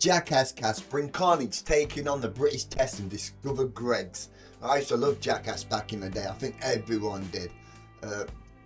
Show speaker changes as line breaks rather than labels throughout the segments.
Jackass cast bring Carnage taking on the British test and discover Greggs. I used to love Jackass back in the day. I think everyone did.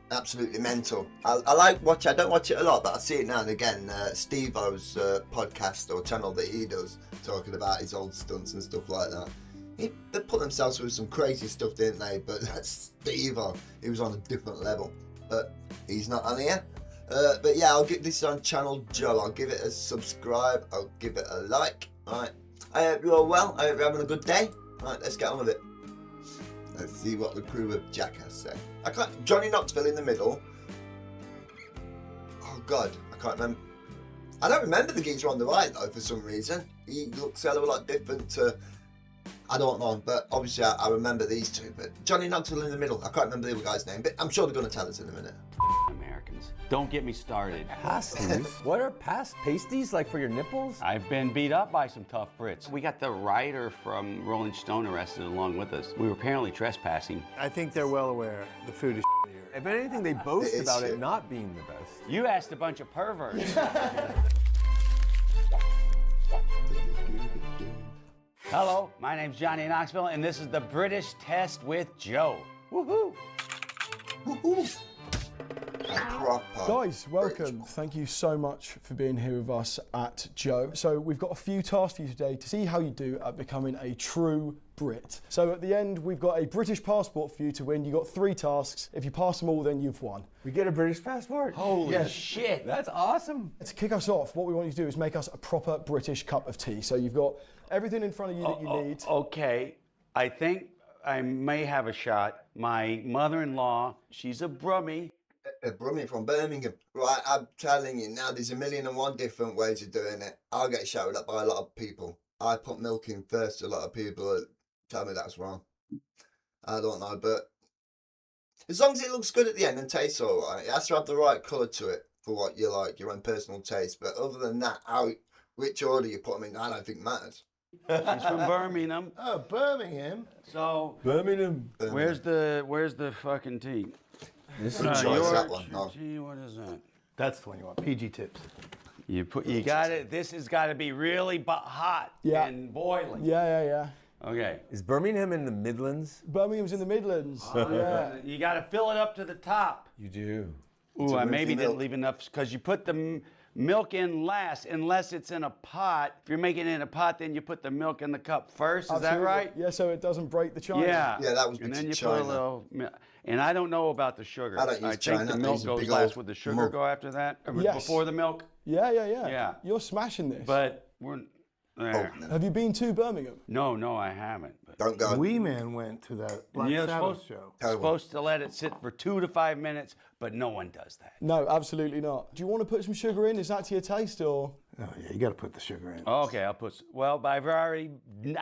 Absolutely mental. I like watch. I don't watch it a lot, but I see it now and again. Steve-O's podcast or channel that he does, talking about his old stunts and stuff like that. They put themselves through some crazy stuff, didn't they? But that's Steve-O. He was on a different level. But he's not on here. But yeah, I'll give this on Channel Joe. I'll give it a subscribe. I'll give it a like. Alright. I hope you're all well. I hope you're having a good day. Alright, let's get on with it. Let's see what the crew of Jackass say. Johnny Knoxville in the middle. Oh God, I can't remember. I don't remember the geezer on the right though for some reason. He looks a hell of a lot different to. I don't know, but obviously I remember these two. But Johnny Knoxville in the middle. I can't remember the other guy's name, but I'm sure they're going to tell us in a minute.
Americans. Don't get me started.
Pasties? What are pasties, like for your nipples?
I've been beat up by some tough Brits. We got the writer from Rolling Stone arrested along with us. We were apparently trespassing.
I think they're well aware the food is here.
If anything, they boast about it not being the best.
You asked a bunch of perverts. Hello, my name's Johnny Knoxville, and this is the British Test with Joe. Woohoo!
Woohoo!
Guys, welcome. Thank you so much for being here with us at Joe. So we've got a few tasks for you today to see how you do at becoming a true Brit. So at the end, we've got a British passport for you to win. You've got 3 tasks. If you pass them all, then you've won.
We get a British passport?
Holy shit!
That's awesome.
To kick us off, what we want you to do is make us a proper British cup of tea. So you've got everything in front of you that you need.
Okay, I think I may have a shot. My mother-in-law, she's a Brummie.
A Brummie from Birmingham. Right, I'm telling you now, there's 1,001 different ways of doing it. I'll get shouted at by a lot of people. I put milk in first. A lot of people tell me that's wrong. I don't know, but as long as it looks good at the end and tastes all right, it has to have the right colour to it for what you like, your own personal taste. But other than that, which order you put them in, I don't think matters.
She's from Birmingham.
Oh, Birmingham.
So
Birmingham.
where's the fucking tea?
This
Good choice, that one.
Your tea, what is that?
That's the one you want. PG tips.
You got it. This has got to be really hot and boiling.
Yeah.
Okay.
Is Birmingham in the Midlands?
Birmingham's in the Midlands. Yeah.
You got to fill it up to the top.
You do.
Ooh, I maybe didn't leave enough because you put the milk in last, unless it's in a pot. If you're making it in a pot, then you put the milk in the cup first. Is that right?
Yeah, so it doesn't break the china.
Yeah.
Yeah, that was
and
big
then you
China.
put a little. And I don't know about the sugar.
I don't use
think
China.
the
I
milk
use a
goes
big
last.
old
Would the sugar
mug.
go after that? Or
Yes.
Before the milk?
Yeah.
Yeah.
You're smashing this.
But we're there.
Oh,
Have you been to Birmingham?
No, I haven't. But
don't go.
Wee Man went to that Black
You're
Sabbath show.
supposed to let it sit for 2 to 5 minutes, but no one does that.
No, absolutely not. Do you want to put some sugar in? Is that to your taste or?
Oh, yeah, you got to put the sugar in.
Okay, I'll put. Well, but I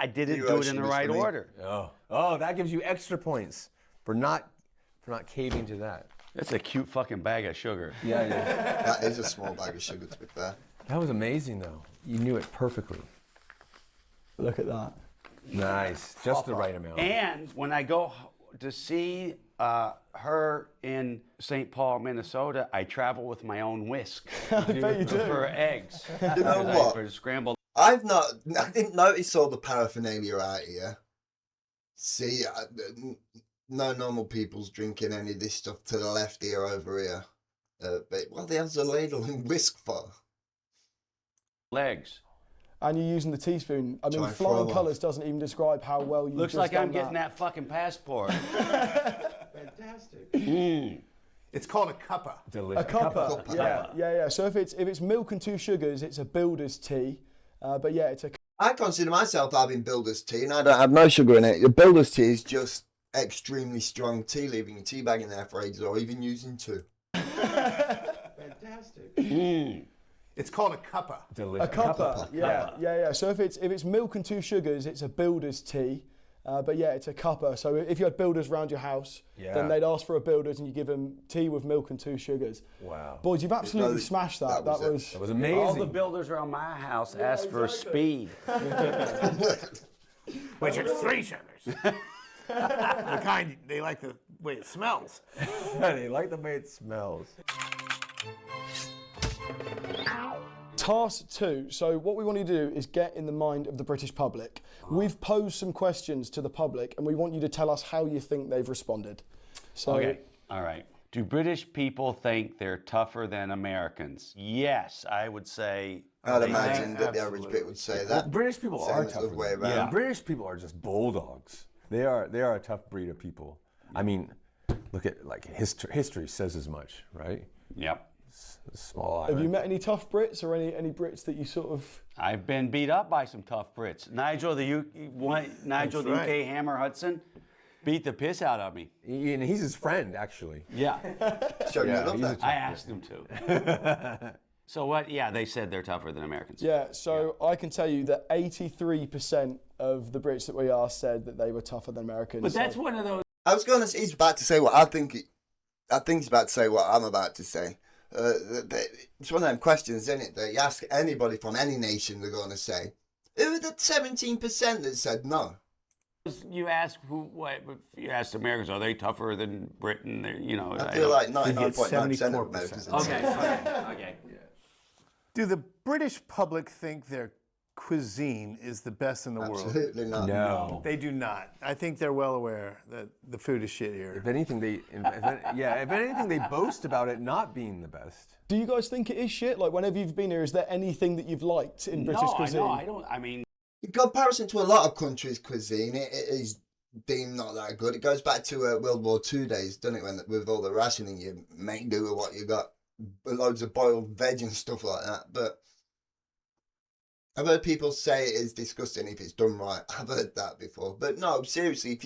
didn't
You
do it
actually
in the
missed
right
me.
order.
Oh, that gives you extra points for not caving to that.
That's a cute fucking bag of sugar.
Yeah.
That is a small bag of sugar, to be fair.
That was amazing, though. You knew it perfectly.
Look at that.
Nice. Just the right amount.
And when I go to see her in St. Paul, Minnesota, I travel with my own whisk
I bet you do.
for eggs.
You know what?
For scrambled.
I didn't notice all the paraphernalia out here. See, no normal people's drinking any of this stuff to the left here, over here. But what the hell's a ladle and whisk for?
Legs.
And you're using the teaspoon. I mean,
Try and
flying
throw
colours doesn't even describe how well you
Looks
just
like I'm
done
getting that fucking passport.
Fantastic. It's called a cuppa.
Delicious.
A cuppa.
Cuppa.
Yeah. So if it's milk and 2 sugars, it's a builder's tea. But yeah, it's a.
I consider myself having builder's tea, and I don't have no sugar in it. The builder's tea is just extremely strong tea, leaving your tea bag in there for ages, or even using 2.
Fantastic. It's called a cuppa.
Delicious.
A cuppa. Yeah. So if it's milk and 2 sugars, it's a builder's tea. But yeah, it's a cuppa. So if you had builders around your house, then they'd ask for a builder's and you give them tea with milk and 2 sugars.
Wow.
Boys, you've absolutely smashed that. That was
amazing.
All the builders around my house ask for speed.
Which is 3 sugars. The kind they like the way it smells.
They like the way it smells.
Task 2. So what we want you to do is get in the mind of the British public. We've posed some questions to the public, and we want you to tell us how you think they've responded. So,
Okay, all right. Do British people think they're tougher than Americans? Yes, I would say.
I'd imagine that the average Brit would say that.
British people
Same
are
as the
tougher.
way around.
Yeah.
British people are just bulldogs. They are a tough breed of people. I mean, look at like history says as much, right?
Yep.
Small
have you
island.
met any tough Brits or any Brits that you sort of...
I've been beat up by some tough Brits. Nigel, the UK Hammer Hudson, beat the piss out of me.
And he's his friend, actually.
Yeah,
So you
Yeah,
love
he's
that.
I asked him to. So what? Yeah, they said they're tougher than Americans.
Yeah, so I can tell you that 83% of the Brits that we asked said that they were tougher than Americans.
But that's
So-
one of those.
I was going to. He's about to say what I think. I think he's about to say what I'm about to say. It's one of them questions, isn't it? That you ask anybody from any nation, they're going to say, "Who are the 17% that said no?"
You ask you ask Americans, are they tougher than Britain?
I feel like
get
99.9% of Americans.
74%.
would say
Okay, okay.
Do the British public think their cuisine is the best in the world?
Absolutely not.
No.
They do not. I think they're well aware that the food is shit here.
If anything, they boast about it not being the best.
Do you guys think it is shit? Like, whenever you've been here, is there anything that you've liked in British cuisine?
No, I don't. I mean,
In comparison to a lot of countries' cuisine, it is deemed not that good. It goes back to World War II days, doesn't it? When with all the rationing, you make do with what you got, loads of boiled veg and stuff like that. But I've heard people say it is disgusting if it's done right. I've heard that before. But no, seriously,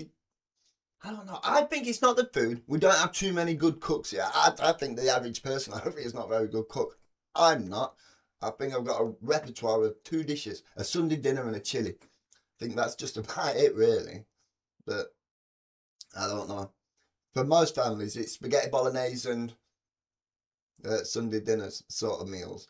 I don't know. I think it's not the food. We don't have too many good cooks here. I think the average person, I think, is not a very good cook. I'm not. I think I've got a repertoire of 2 dishes, a Sunday dinner and a chili. I think that's just about it, really. But I don't know. For most families, it's spaghetti bolognese and Sunday dinners sort of meals.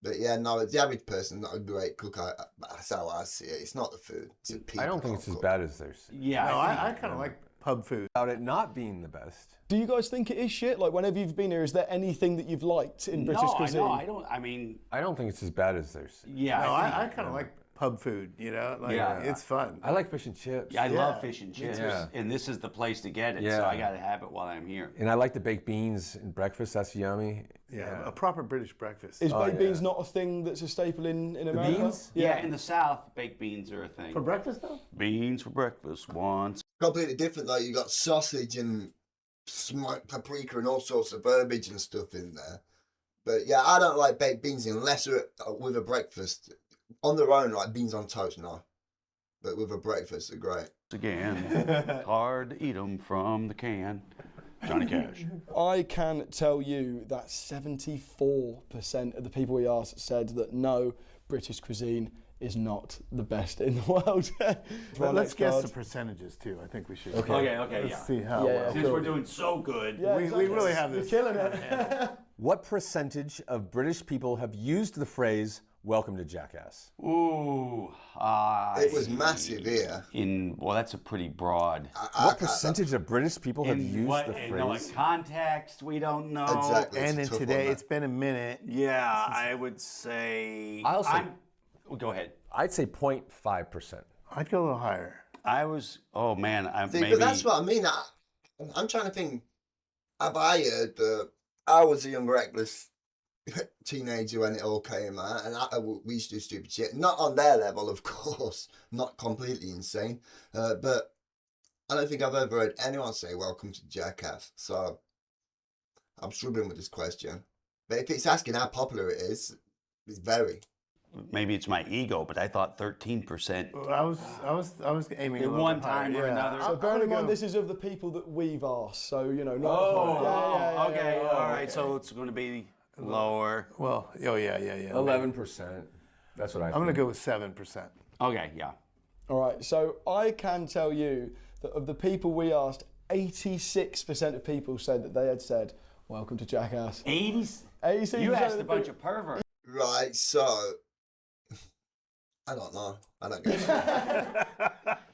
But yeah, no, the average person's not a great cook. That's how I see it. It's not the food. It's the people.
I don't think it's as
cook.
bad as they're
yeah.
No, I kind of like pub food.
about it not being the best.
Do you guys think it is shit? Like, whenever you've been here, is there anything that you've liked in British cuisine?
I don't. I mean,
I don't think it's as bad as they're.
yeah.
No, I kind of like pub food, you know? Like,
Yeah.
it's fun.
I like fish and chips.
I love fish and chips,
Yeah.
and this is the place to get it. So
Yeah.
I got to have it while I'm here.
And I like the baked beans and breakfast. That's yummy.
Yeah, a proper British breakfast.
Is baked
yeah.
beans not a thing that's a staple in America?
beans?
Yeah. In the South, baked beans are a thing.
For breakfast, though?
Beans for breakfast once.
Completely different though. You got sausage and smoked paprika and all sorts of herbage and stuff in there. But yeah, I don't like baked beans unless they're with a breakfast. On their own, like beans on toast, no. But with a breakfast, they're great.
Again, hard to eat them from the can. Johnny Cash.
I can tell you that 74% of the people we asked said that no, British cuisine is not the best in the world.
Let's guess the percentages, too. I think we should.
Okay,
Let's
yeah.
see how
Yeah,
well.
Since we're doing so good.
Yeah,
We
exactly.
really have this.
You're killing it.
What percentage of British people have used the phrase "Welcome to Jackass"?
Ooh.
It was massive here.
Well, that's a pretty broad.
What percentage of British people have
In
used
what,
the
in what
phrase?
context, we don't know.
Exactly. It's
And
a
then
tough
today,
one, that.
it's been a minute.
Yeah, I would say.
I'll say-
Well, go ahead.
I'd say 0.5%.
I'd go a little higher.
I was. Oh man,
See,
maybe.
but that's what I mean. I'm trying to think. Have I heard that I was a young reckless teenager when it all came out, and we used to do stupid shit. Not on their level, of course. Not completely insane. But I don't think I've ever heard anyone say "Welcome to Jackass." So I'm struggling with this question. But if it's asking how popular it is, it's very.
Maybe it's my ego, but I thought 13%.
I was aiming
At
a little
one
bit higher,
time or
yeah.
another.
So
I'm
bearing in
gonna
mind,
go-
this is of the people that we've asked, so, you know, not...
Oh,
Yeah,
okay,
yeah,
all right. So it's going to be lower.
Well, oh, yeah.
11%. That's what I think.
I'm going to go with 7%.
Okay, yeah.
All right, so I can tell you that of the people we asked, 86% of people said that they had said, "Welcome to Jackass."
80s.
86%
You asked
of
a bunch
people-
of perverts.
Right, so I don't know. I don't get it.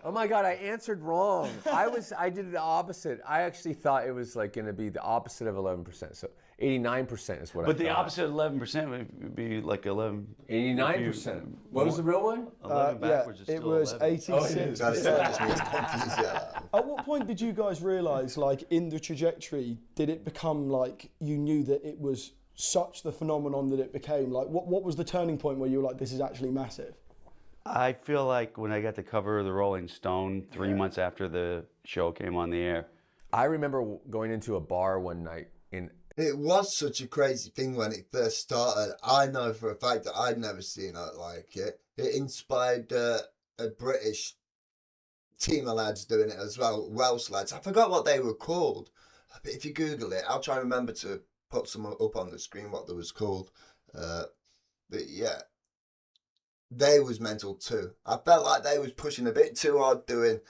Oh my God, I answered wrong. I did the opposite. I actually thought it was like going to be the opposite of 11%. So 89% is what I thought.
But the opposite of 11% would be like 11.
89%. What was the real one?
11 backwards is
it
still
was
11.
86.
That just means confused, yeah.
At what point did you guys realise, like, in the trajectory, did it become like you knew that it was such the phenomenon that it became? Like, what was the turning point where you were like, this is actually massive?
I feel like when I got the cover of the Rolling Stone 3 months after the show came on the air.
I remember going into a bar one night in.
It was such a crazy thing when it first started. I know for a fact that I'd never seen it like it. It inspired a British team of lads doing it as well, Welsh lads. I forgot what they were called, but if you Google it, I'll try and remember to put some up on the screen what they was called. But yeah, they was mental too. I felt like they was pushing a bit too hard, doing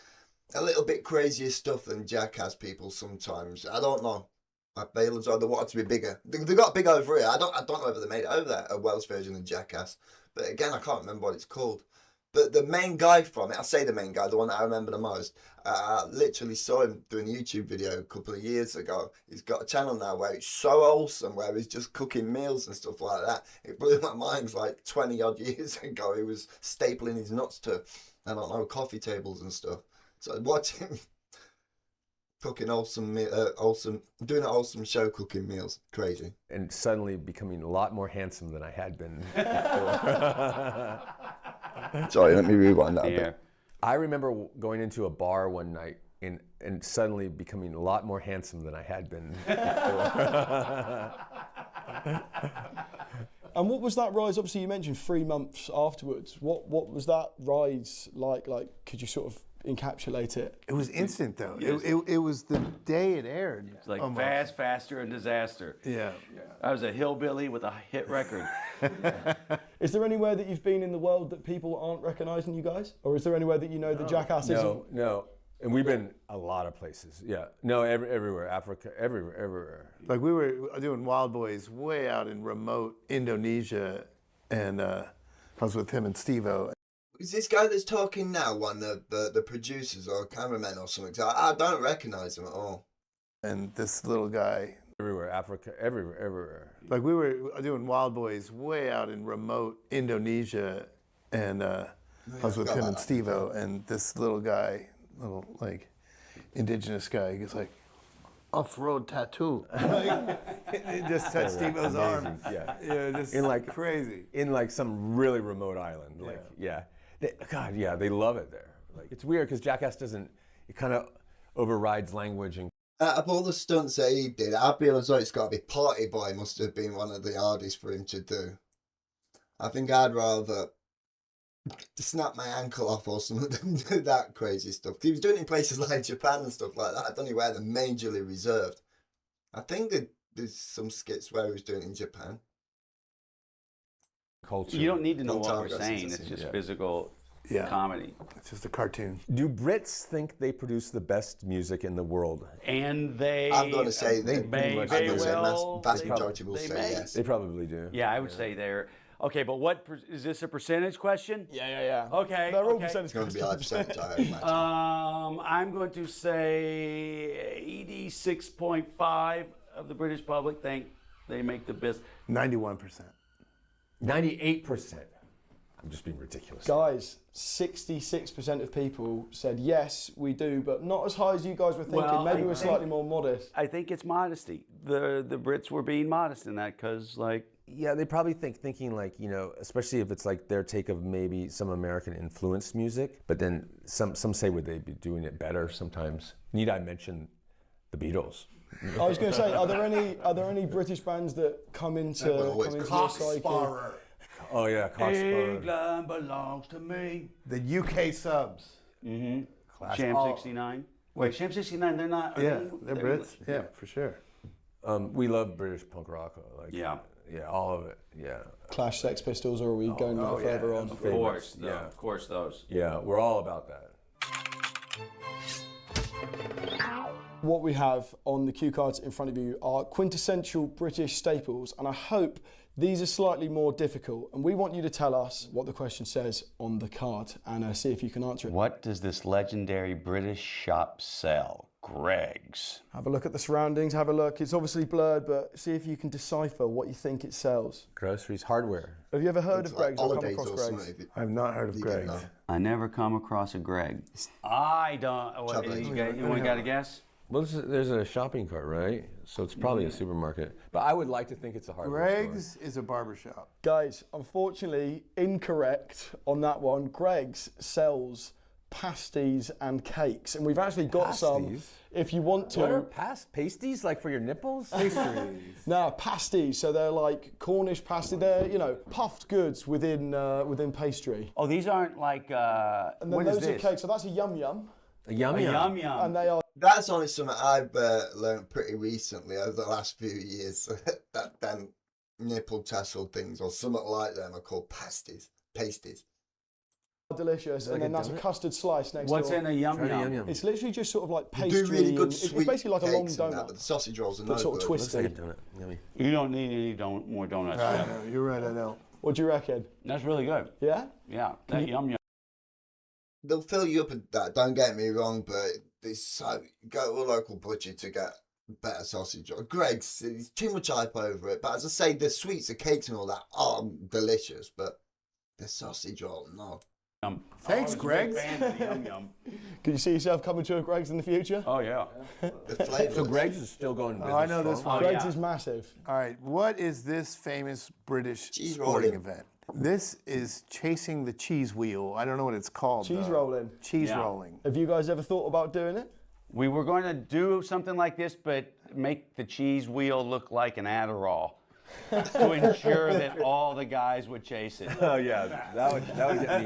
a little bit crazier stuff than Jackass people sometimes. I don't know. I feel as though they wanted to be bigger. They got big over here. I don't know whether they made it over there, a Welsh version of Jackass. But again, I can't remember what it's called. But the main guy from it, I say the main guy, the one that I remember the most, I literally saw him doing a YouTube video a couple of years ago. He's got a channel now where it's so wholesome, where he's just cooking meals and stuff like that. It blew my mind like 20 odd years ago. He was stapling his nuts to, I don't know, coffee tables and stuff. So watching him cooking doing an wholesome show, cooking meals, crazy.
And suddenly becoming a lot more handsome than I had been before.
Sorry, let me rewind that a
Yeah.
bit.
I remember going into a bar one night and suddenly becoming a lot more handsome than I had been before.
And what was that rise? Obviously, you mentioned 3 months afterwards. What was that rise like? Like, could you sort of encapsulate it?
It was instant though.
Yes.
It was the day it aired.
It's like
almost.
Fast, Faster, and Disaster.
Yeah.
I was a hillbilly with a hit record.
Is there anywhere that you've been in the world that people aren't recognising you guys? Or is there anywhere that you know that Jackass isn't?
No. And we've been a lot of places. Yeah. No, everywhere. Africa, everywhere.
Like we were doing Wild Boys way out in remote Indonesia, and I was with him and Steve-O.
Is this guy that's talking now one of the producers or cameramen or something? 'Cause I don't recognise him at all.
And this little guy.
Everywhere. Africa, everywhere.
Like we were doing Wild Boys way out in remote Indonesia, and I was with him and Steve-O, and this little guy, little like indigenous guy, he goes like, off-road tattoo. He just touched Steve-O's arm.
Yeah.
Just
In like
crazy.
In like some really remote island. Like, yeah. They love it there. Like, it's weird because Jackass it kind of overrides language and.
Out of all the stunts that he did, I feel as though it's got to be Party Boy must have been one of the hardest for him to do. I think I'd rather snap my ankle off or something than do that crazy stuff. He was doing it in places like Japan and stuff like that. I don't know where they're majorly reserved. I think that there's some skits where he was doing it in Japan.
Culture.
You don't need to know
Long
what
time
we're
ago since
saying.
I've
It's
seen
just
it.
physical
Yeah.
comedy.
It's just a cartoon.
Do Brits think they produce the best music in the world?
And they...
I'm going to say
they
that.
pretty much
I'm
may
going to say
well-
vast
they-
majority will
they
say
may.
yes.
They probably do.
Yeah, I would say they're... Okay, but is this a percentage question?
Yeah.
Okay,
They're all
okay.
percentage
It's going to be
questions.
100%, I imagine.
I'm going to say 86.5 of the British public think they make the best.
91%.
98%. I'm just being ridiculous.
Guys, 66% of people said yes, we do, but not as high as you guys were thinking.
Well,
Maybe
I
we're
think-
slightly more modest.
I think it's modesty. The Brits were being modest in that because, like,
Yeah, they probably thinking like, especially if it's like their take of maybe some American influenced music, but then some say would they be doing it better sometimes. Need I mention the Beatles?
I was going to say, are there any British bands that come into
always
your psyche?
Oh yeah, Cocksparrow.
England belongs to me.
The UK subs.
Sham 69. Wait, Sham 69, they're not... are
Yeah,
they-
they're Brits. Yeah, for sure.
We love British punk rock. Like,
Yeah.
Yeah, all of it. Yeah.
Clash, Sex Pistols, or are we going a little further on?
Of course,
Yeah.
of course those.
Yeah, we're all about that.
What we have on the cue cards in front of you are quintessential British staples, and I hope These are slightly more difficult, and we want you to tell us what the question says on the card and see if you can answer it.
What does this legendary British shop sell? Greggs.
Have a look at the surroundings, have a look. It's obviously blurred, but see if you can decipher what you think it sells.
Groceries, hardware.
Have you ever heard of
It's like
Greggs or come
holidays
across
or
Greggs?
something.
I've not heard of
You don't
Greggs.
know.
I never come across a Greggs. I don't. What,
Chocolate.
you got a guess?
Well, there's a shopping cart, right? So it's probably a supermarket. But I would like to think it's a hardware store.
Greggs is a barbershop.
Guys, unfortunately, incorrect on that one. Greggs sells pasties and cakes, and we've actually got some.
Pasties?
If you want
What are
to.
pasties, like for your nipples?
Pastries.
No, pasties. So they're like Cornish pasty. They're puffed goods within pastry.
Oh, these aren't like.
And then
What is
those are
this?
cakes. So that's a yum yum,
A yum
A
yum.
yum yum.
and they are.
That's only something I've learned pretty recently over the last few years. that them nipple tassel things or something like them are called pasties.
Delicious,
Like
and then
a
that's a
donut?
custard slice next
What's
door.
in a yum
Try the
yum?
yum yum.
It's literally just sort of like
They
pastry.
do really good
and
sweet
it's basically like a long
cakes and that,
donut,
but the sausage rolls are
but
no
sort of
good.
Looks
twisted.
like a donut. Yummy.
You don't need any more donuts.
I
Jeff.
know, you're right, I know.
What do you reckon?
That's really good.
Yeah.
Yeah, that yum yum.
They'll fill you up with that, don't get me wrong, but it's so, go to a local butcher to get better sausage. Greggs, there's too much hype over it, but as I say, the sweets, the cakes and all that are delicious, but the sausage roll, no.
Thanks, Greggs.
Yum yum.
Could you see yourself coming to a Greggs in the future?
Oh yeah.
The flavour.
So Greggs is still going business
I know this
strong?
one.
Greggs
yeah.
is massive.
All right, what is this famous British
Cheese
sporting
rolling.
event? This is chasing the cheese wheel. I don't know what it's called.
Cheese
though.
rolling.
Cheese
Yeah.
rolling.
Have you guys ever thought about doing it?
We were going to do something like this, but make the cheese wheel look like an Adderall to ensure that all the guys would chase it.
Oh yeah, that would get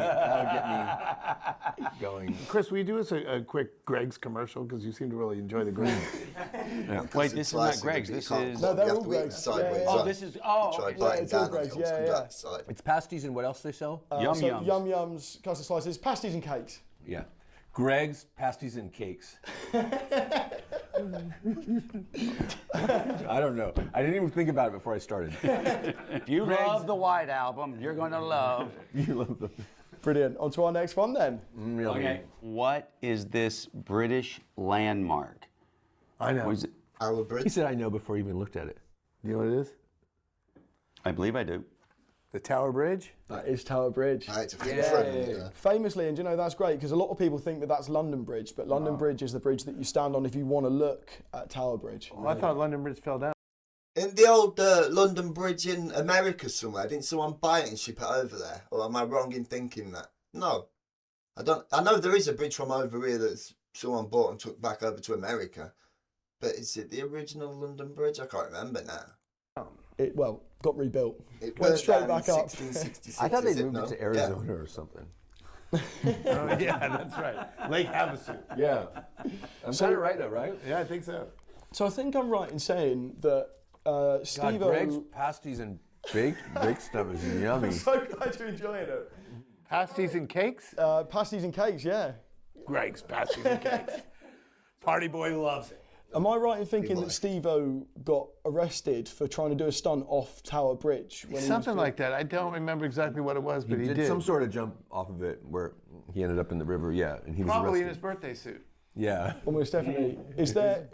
me going.
Chris, will you do us a quick Greggs commercial? Because you seem to really enjoy the Greggs.
Wait, this is not Greggs. This is.
No, they're all Greggs. Yeah.
Oh, this is. Oh,
Try
okay.
biting
it's all
down on
Greggs,
it, it'll
yeah,
come
yeah.
back the side.
It's pasties and what else they sell?
Yum
So
yums.
yum yums, custard slices, pasties and cakes.
Yeah. Greggs, pasties and cakes. I don't know. I didn't even think about it before I started.
If you love the White Album, you're going to love.
You love them.
Brilliant. On to our next one then.
Okay. What is this British landmark?
I know.
What is it?
Our
He
Brit.
said I know before he even looked at it.
Do you know what it is?
I believe I do.
The Tower Bridge?
That is Tower Bridge.
I had to think for a minute there.
Famously, and you know that's great because a lot of people think that that's London Bridge, but London Bridge is the bridge that you stand on if you want to look at Tower Bridge.
Well, I thought London Bridge fell down.
In the old London Bridge in America somewhere, didn't someone buy it and ship it over there? Or am I wrong in thinking that? No. I don't. I know there is a bridge from over here that someone bought and took back over to America. But is it the original London Bridge? I can't remember now.
It got rebuilt.
It
Went
burned
straight
down
back
in
up.
1666.
I thought they
is it?
moved
No?
it to
Yeah.
Arizona or something.
Oh, yeah, that's right. Lake Havasu.
Yeah. I'm kind of right though, right?
Yeah, I think so.
So I think I'm right in saying that
God,
Steve-O...
Greggs, pasties and baked stuff is yummy.
So glad you're enjoying it.
Pasties and cakes?
Pasties and cakes, yeah.
Greggs, pasties and cakes. Party boy loves it.
Am I right in thinking that Steve-O got arrested for trying to do a stunt off Tower Bridge? When he was
Something
doing-
like that. I don't remember exactly what it was, but he did.
some sort of jump off of it where he ended up in the river, yeah, and he was
Probably in
arrested.
his birthday suit.
Yeah.
Almost definitely. Is there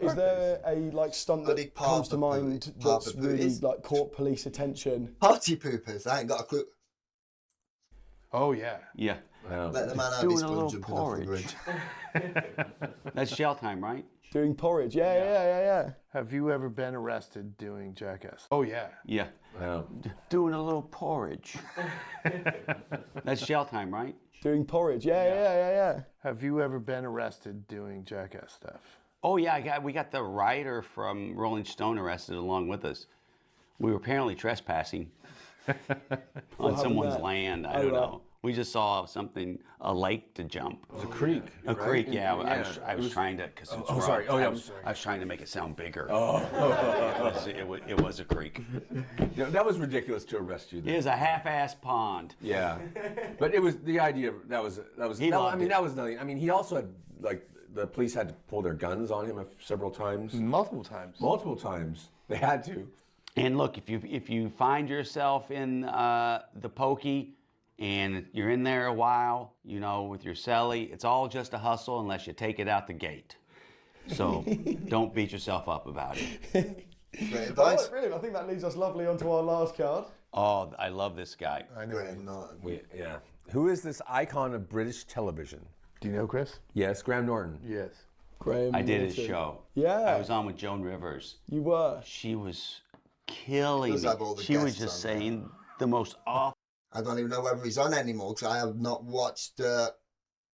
a like stunt that
Bloody
comes to
Papa
mind
Poo.
that's
Papa Poo
really
is-
like caught police attention?
Party poopers. I ain't got a clue.
Oh, yeah.
Yeah.
Wow.
Let the man have
Doing
his
a
fun
little
jumping off the
porridge.
bridge.
That's shell time, right?
Doing porridge, yeah.
Have you ever been arrested doing Jackass? Oh, yeah.
Yeah.
Wow.
Doing a little porridge. That's shell time, right?
Doing porridge, yeah.
Have you ever been arrested doing Jackass stuff?
Oh yeah, we got the writer from Rolling Stone arrested along with us. We were apparently trespassing on
happened
someone's
there?
land. I
Oh,
don't
right.
know. We just saw something, a lake to jump.
It's a creek.
A creek, yeah.
Yeah.
I was trying to, because it's rough.
sorry. Oh, yeah,
I
I'm
was,
sorry.
I was trying to make it sound bigger.
Oh.
It was a creek.
Yeah, that was ridiculous to arrest you.
It
Then.
is a half-ass pond.
Yeah, but it was the idea. That was.
He
no, I
loved
mean,
it.
that was nothing. I mean, he also had like the police had to pull their guns on him several times.
Multiple times.
Multiple times. They had to.
And look, if you find yourself in the pokey and you're in there a while, you know, with your celly, it's all just a hustle unless you take it out the gate. So don't beat yourself up about it.
Great advice.
Oh, brilliant. I think that leads us lovely onto our last card.
Oh, I love this guy.
Graham Norton.
Yeah. Who is this icon of British television?
Do you know Chris?
Yes, Graham Norton.
Yes.
Graham
I did his
Norton.
show.
Yeah.
I was on with Joan Rivers.
You were.
She was killing
Does
me.
have all the
She was
guests
just
on there.
saying the most awful.
I don't even know whether he's on anymore because I have not watched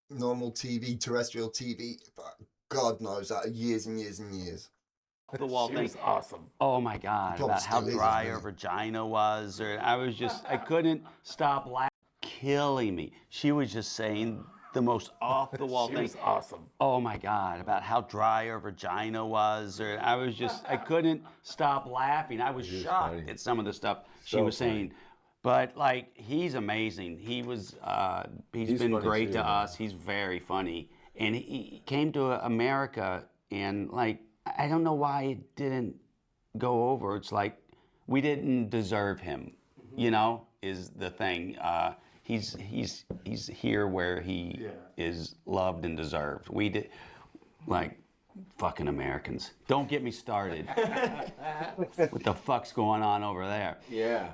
normal TV, terrestrial TV, for God knows, years and years and years.
The wall
She
thing.
was awesome.
Oh my God,
Probably
about how
still is,
dry
isn't
her
it?
vagina was. Or I couldn't stop laughing. Killing me. She was just saying the most off the wall
She
thing.
was awesome.
Oh my God, about how dry her vagina was. Or I couldn't stop laughing. I was shocked
funny.
at some of the stuff she
So
was
funny.
saying. But like, he's amazing. He's
He's
been
funny
great
too,
to
man.
us. He's very funny. And he came to America and like, I don't know why it didn't go over. It's like, we didn't deserve him, you know, is the thing. He's here where he is loved and deserved. We did, like, fucking Americans. Don't get me started. What the fuck's going on over there?
Yeah.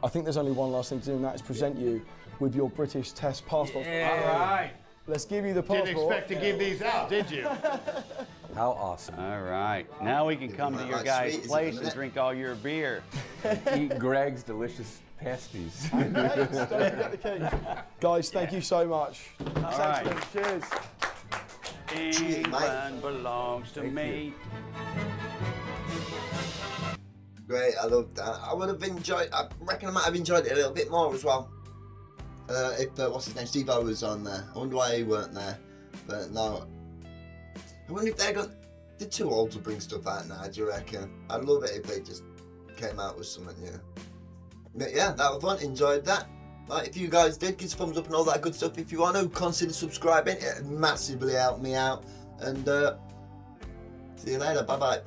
I think there's only one last thing to do, and that is present you with your British test passport.
All right.
Let's give you the passport.
Didn't expect to give these out, did you?
How awesome.
All right. Now we can come to
might
your
like
guy's
sweet,
place
isn't
and
it?
drink all your beer.
Eat Greg's delicious pasties.
Don't forget the cake. Guys, thank you so much.
All right.
Cheers.
England belongs to me.
Great, I loved that. I would have enjoyed. I reckon I might have enjoyed it a little bit more as well. If what's his name, Steve-O was on there. I wonder why he weren't there. But no, I wonder if they're too old to bring stuff out now. Do you reckon? I'd love it if they just came out with something new. But yeah, that was fun. Enjoyed that. Like, if you guys did, give us a thumbs up and all that good stuff. If you want to, consider subscribing. It massively helped me out. And see you later. Bye.